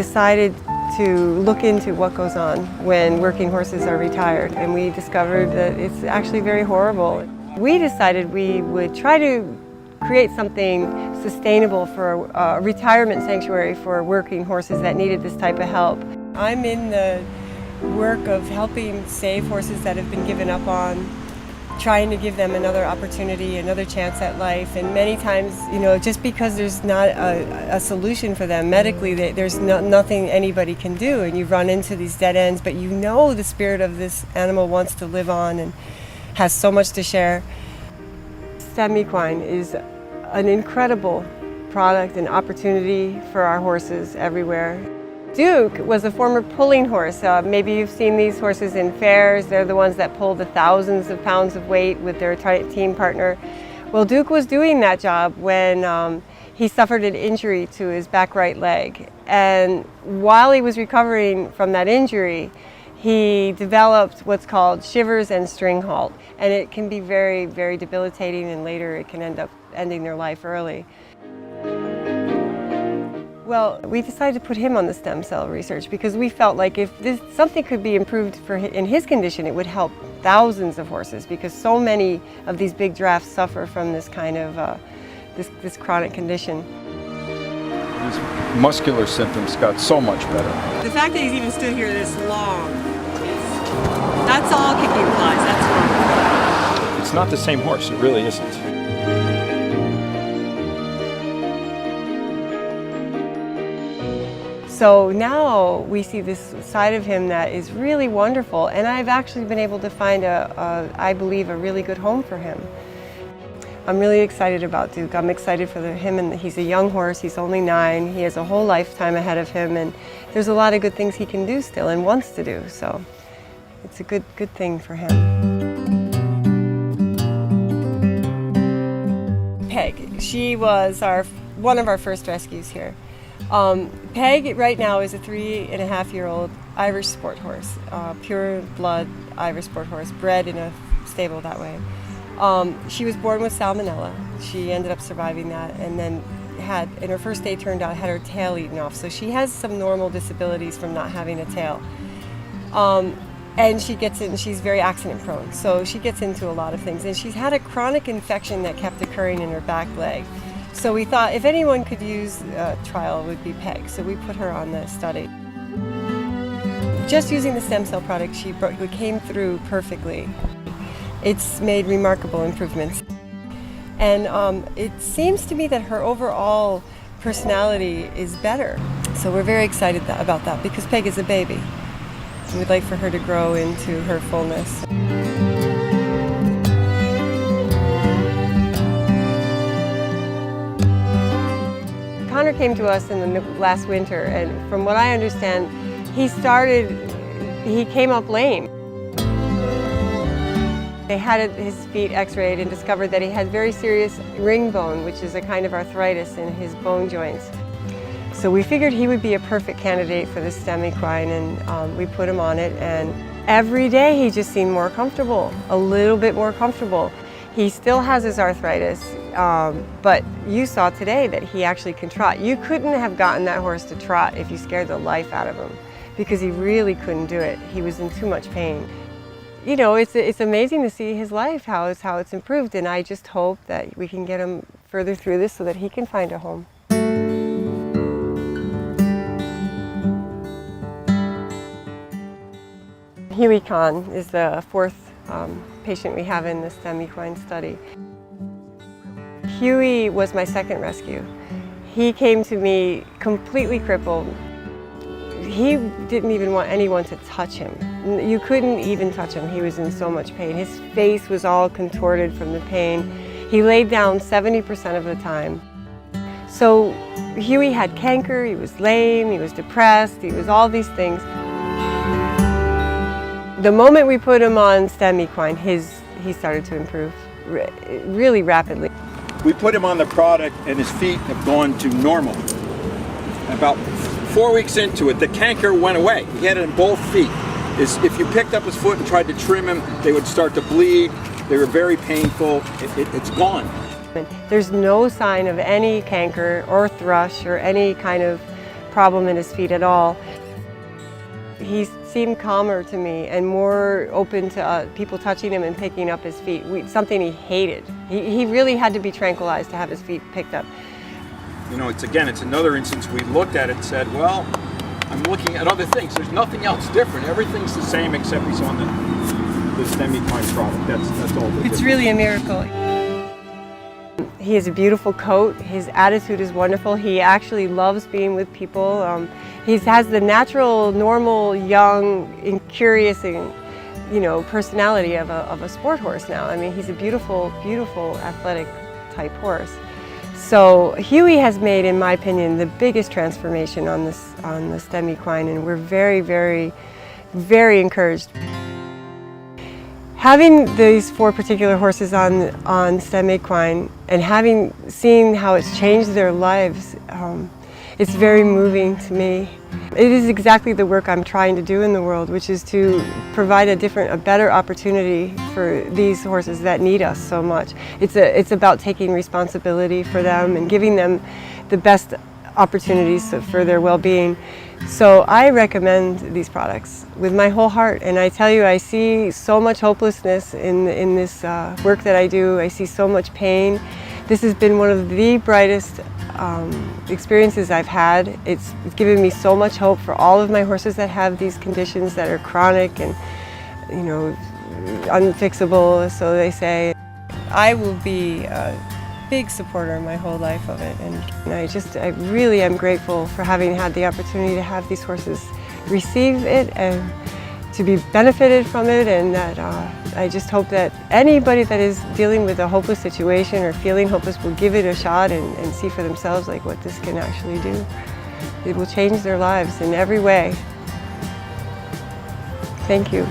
decided to look into what goes on when working horses are retired, and we discovered that it's actually very horrible. We decided we would try to create something sustainable for a retirement sanctuary for working horses that needed this type of help. I'm in the work of helping save horses that have been given up on, trying to give them another opportunity, another chance at life. And many times, you know, just because there's not a solution for them medically, there's nothing anybody can do, and you run into these dead ends, but you know the spirit of this animal wants to live on and has so much to share. StemEquine is an incredible product and opportunity for our horses everywhere. Duke was a former pulling horse. Maybe you've seen these horses in fairs. They're the ones that pull the thousands of pounds of weight with their team partner. Well, Duke was doing that job when he suffered an injury to his back right leg. And while he was recovering from that injury, he developed what's called shivers and string halt. And it can be very, very debilitating, and later it can end up ending their life early. Well, we decided to put him on the stem cell research because we felt like if something could be improved in his condition, it would help thousands of horses, because so many of these big giraffes suffer from this kind of this chronic condition. His muscular symptoms got so much better. The fact that he's even stood here this long, that's all kicking flies, that's wrong. It's not the same horse, it really isn't. So now we see this side of him that is really wonderful, and I've actually been able to find I believe, a really good home for him. I'm really excited about Duke. I'm excited for him, and he's a young horse. He's only 9. He has a whole lifetime ahead of him, and there's a lot of good things he can do still and wants to do. So it's a good thing for him. Peg, she was one of our first rescues here. Peg right now is a 3.5-year-old Irish sport horse, pure blood Irish sport horse, bred in a stable that way. She was born with salmonella. She ended up surviving that, and then in her first day turned out, had her tail eaten off. So she has some normal disabilities from not having a tail. And she's very accident prone, so she gets into a lot of things. And she's had a chronic infection that kept occurring in her back leg. So we thought if anyone could use a trial, it would be Peg. So we put her on the study. Just using the stem cell product, she came through perfectly. It's made remarkable improvements. And it seems to me that her overall personality is better. So we're very excited about that, because Peg is a baby. And we'd like for her to grow into her fullness. Connor came to us in the last winter, and from what I understand, he came up lame. They had his feet x-rayed and discovered that he had very serious ring bone, which is a kind of arthritis in his bone joints. So we figured he would be a perfect candidate for the StemEquine, and we put him on it, and every day he just seemed more comfortable, a little bit more comfortable. He still has his arthritis, but you saw today that he actually can trot. You couldn't have gotten that horse to trot if you scared the life out of him, because he really couldn't do it. He was in too much pain. You know, it's amazing to see his life, how it's improved, and I just hope that we can get him further through this so that he can find a home. Huey Kahn is the 4th patient we have in the StemEquine study. Huey was my second rescue. He came to me completely crippled. He didn't even want anyone to touch him. You couldn't even touch him. He was in so much pain. His face was all contorted from the pain. He laid down 70% of the time. So Huey had canker, he was lame, he was depressed, he was all these things. The moment we put him on StemEquine, he started to improve really rapidly. We put him on the product and his feet have gone to normal. About 4 weeks into it, the canker went away. He had it in both feet. If you picked up his foot and tried to trim him, they would start to bleed. They were very painful. It's gone. There's no sign of any canker or thrush or any kind of problem in his feet at all. He seemed calmer to me and more open to people touching him and picking up his feet, something he hated. He really had to be tranquilized to have his feet picked up. You know, it's another instance we looked at it and said, well, I'm looking at other things. There's nothing else different. Everything's the same except he's on the StemEquine product. That's all. It's really a miracle. He has a beautiful coat. His attitude is wonderful. He actually loves being with people. He has the natural, normal, young, and curious, and personality of a sport horse now. I mean, he's a beautiful, beautiful athletic type horse. So Huey has made, in my opinion, the biggest transformation on the StemEquine, and we're very, very, very encouraged. Having these 4 particular horses on StemEquine and seen how it's changed their lives, it's very moving to me. It is exactly the work I'm trying to do in the world, which is to provide a better opportunity for these horses that need us so much. It's about taking responsibility for them and giving them the best opportunities for their well-being. So I recommend these products with my whole heart, and I tell you, I see so much hopelessness in this work that I do. I see so much pain. This has been one of the brightest experiences I've had. It's given me so much hope for all of my horses that have these conditions that are chronic and unfixable, so they say. I will be big supporter my whole life of it, and I really am grateful for having had the opportunity to have these horses receive it and to be benefited from it, and that I just hope that anybody that is dealing with a hopeless situation or feeling hopeless will give it a shot and see for themselves what this can actually do. It will change their lives in every way. Thank you.